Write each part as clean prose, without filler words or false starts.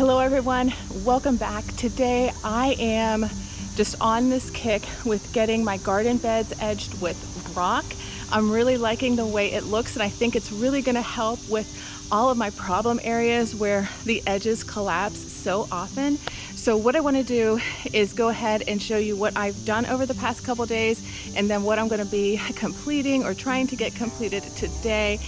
Hello everyone, welcome back. Today I am just on this kick with getting my garden beds edged with rock. I'm really liking the way it looks, and I think it's really going to help with all of my problem areas where the edges collapse so often. So what I want to do is go ahead and show you what I've done over the past couple days, and then what I'm going to be completing or trying to get completed today.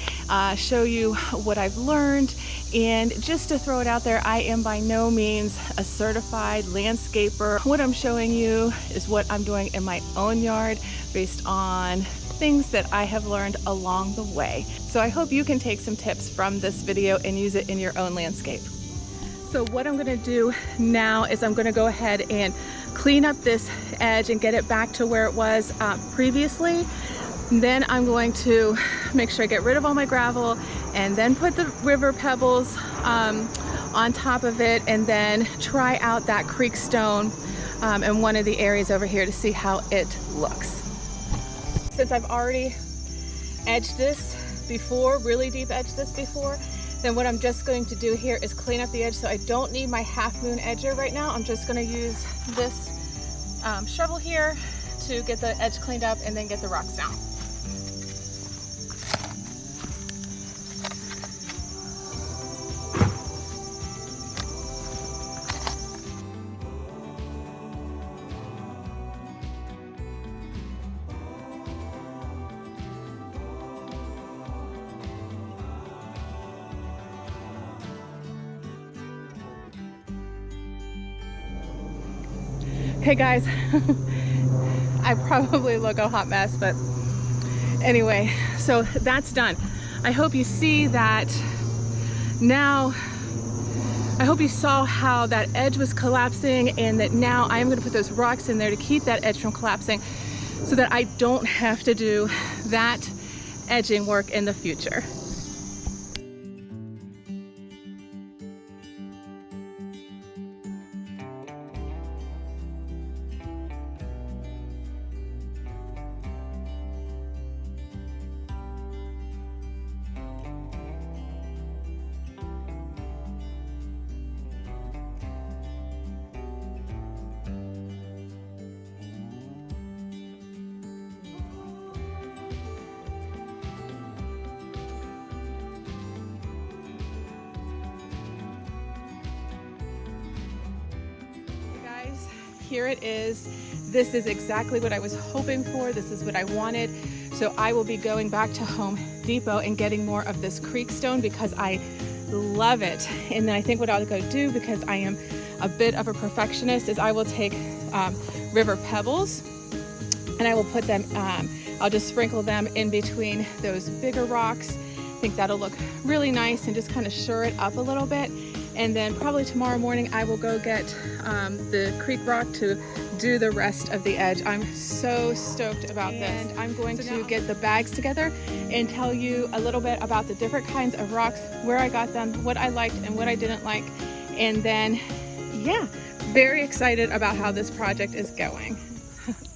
Show you what I've learned, and just to throw it out there, I am by no means a certified landscaper. What I'm showing you is what I'm doing in my own yard based on things that I have learned along the way. So I hope you can take some tips from this video and use it in your own landscape. So what I'm gonna do now is I'm gonna go ahead and clean up this edge and get it back to where it was previously. Then I'm going to make sure I get rid of all my gravel and then put the river pebbles on top of it, and then try out that creek stone in one of the areas over here to see how it looks. Since I've already edged this before, really deep edged this before, then what I'm just going to do here is clean up the edge. So I don't need my half moon edger right now. I'm just going to use this shovel here to get the edge cleaned up and then get the rocks down. Okay guys, I probably look a hot mess, but anyway, so that's done. I hope you see that now. I hope you saw how that edge was collapsing, and that now I'm going to put those rocks in there to keep that edge from collapsing so that I don't have to do that edging work in the future. Here it is. This is exactly what I was hoping for. This is what I wanted. So I will be going back to Home Depot and getting more of this creek stone because I love it. And then I think what I'll go do, because I am a bit of a perfectionist, is I will take river pebbles and I will put them, I'll just sprinkle them in between those bigger rocks. I think that'll look really nice and just kind of shore it up a little bit. And then probably tomorrow morning I will go get the creek rock to do the rest of the edge. I'm so stoked about this. And I'm going to get the bags together and tell you a little bit about the different kinds of rocks, where I got them, what I liked and what I didn't like. And then, yeah, very excited about how this project is going.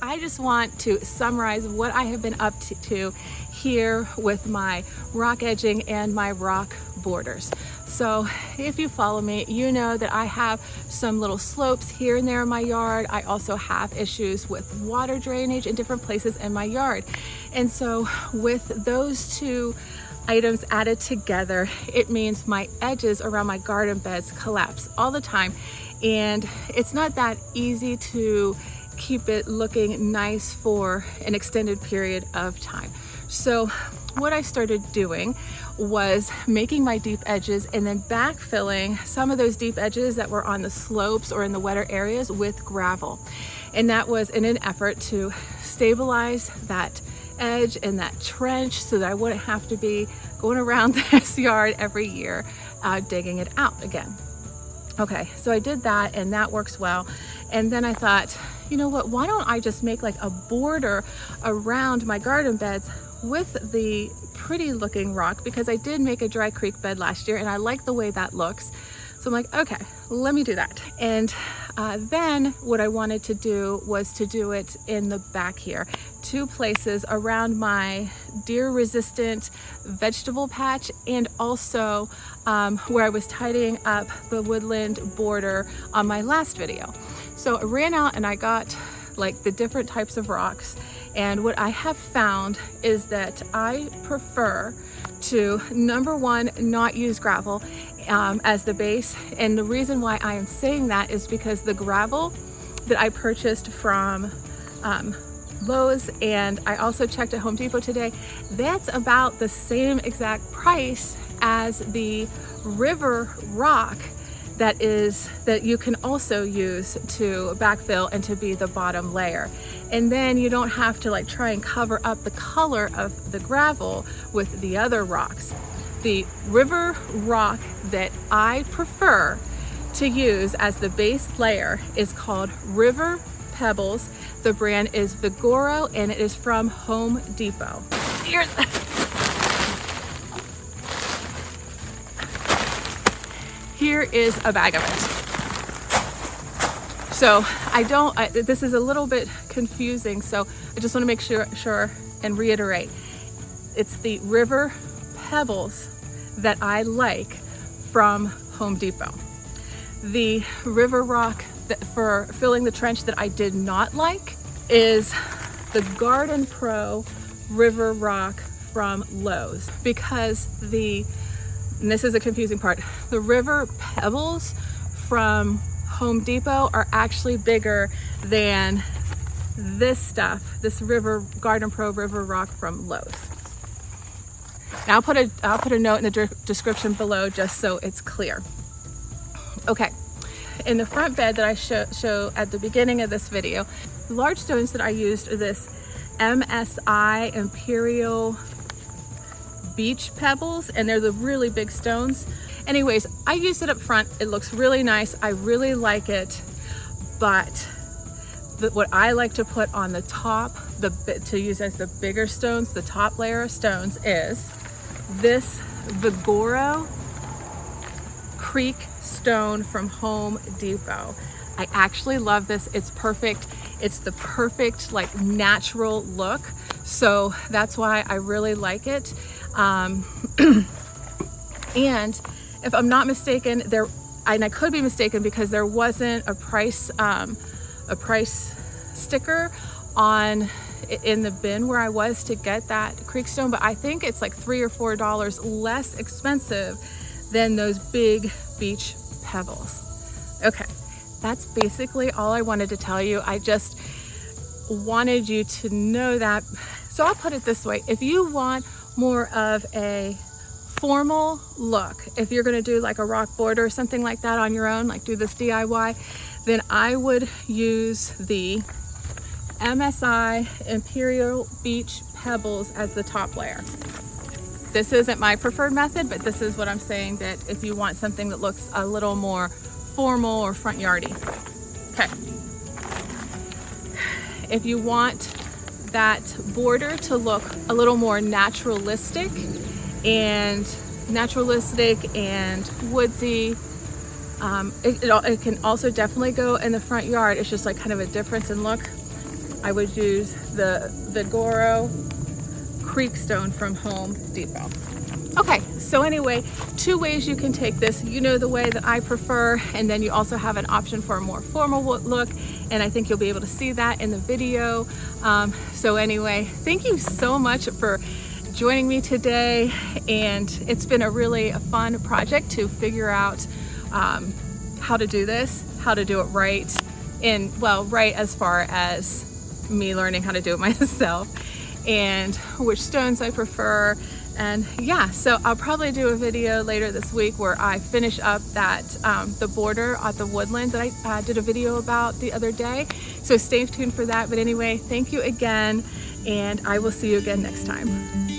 I just want to summarize what I have been up to here with my rock edging and my rock borders. So if you follow me, you know that I have some little slopes here and there in my yard. I also have issues with water drainage in different places in my yard. And so with those two items added together, it means my edges around my garden beds collapse all the time. And it's not that easy to keep it looking nice for an extended period of time. So what I started doing was making my deep edges and then backfilling some of those deep edges that were on the slopes or in the wetter areas with gravel. And that was in an effort to stabilize that edge and that trench so that I wouldn't have to be going around this yard every year digging it out again. Okay, so I did that and that works well. And then I thought, you know what, why don't I just make like a border around my garden beds with the pretty looking rock, because I did make a dry creek bed last year and I like the way that looks. So I'm like, okay, let me do that. And then what I wanted to do was to do it in the back here two places around my deer resistant vegetable patch, and also where I was tidying up the woodland border on my last video. So I ran out and I got like the different types of rocks, and what I have found is that I prefer to, number one, not use gravel as the base. And the reason why I am saying that is because the gravel that I purchased from Lowe's, and I also checked at Home Depot today, that's about the same exact price as the river rock that you can also use to backfill and to be the bottom layer. And then you don't have to like try and cover up the color of the gravel with the other rocks. The river rock that I prefer to use as the base layer is called River Pebbles. The brand is Vigoro, and it is from Home Depot. Here is a bag of it. So this is a little bit confusing, so I just want to make sure and reiterate. It's the River Pebbles that I like from Home Depot. The river rock for filling the trench that I did not like is the Garden Pro River Rock from Lowe's, because and this is a confusing part, the River Pebbles from Home Depot are actually bigger than this stuff, this Garden Pro River Rock from Lowe's. Now I'll put a note in the description below just so it's clear. Okay, in the front bed that I show at the beginning of this video, the large stones that I used are this MSI Imperial Beach Pebbles, and they're the really big stones. Anyways, I used it up front. It looks really nice. I really like it, but what I like to put on the top, to use as the bigger stones, the top layer of stones, is this Vigoro Creek stone from Home Depot. I actually love this. It's perfect. It's the perfect like natural look. So that's why I really like it. And if I'm not mistaken, and I could be mistaken because there wasn't a price sticker in the bin where I was to get that creek stone, but I think it's like $3 or $4 less expensive than those big beach pebbles. Okay, that's basically all I wanted to tell you. I just wanted you to know that. So I'll put it this way: if you want more of a formal look, if you're going to do like a rock border or something like that on your own, like do this DIY, then I would use the MSI Imperial Beach Pebbles as the top layer. This isn't my preferred method, but this is what I'm saying, that if you want something that looks a little more formal or front yardy. Okay. If you want that border to look a little more naturalistic and woodsy, it can also definitely go in the front yard. It's just like kind of a difference in look. I would use the Vigoro Creek stone from Home Depot. Okay, so anyway, two ways you can take this. You know the way that I prefer, and then you also have an option for a more formal look, and I think you'll be able to see that in the video. So anyway, thank you so much for joining me today, and it's been a really fun project to figure out how to do this, how to do it right, and well, right as far as me learning how to do it myself, and which stones I prefer. And yeah, so I'll probably do a video later this week where I finish up that the border at the woodland that I did a video about the other day. So stay tuned for that. But anyway, thank you again, and I will see you again next time.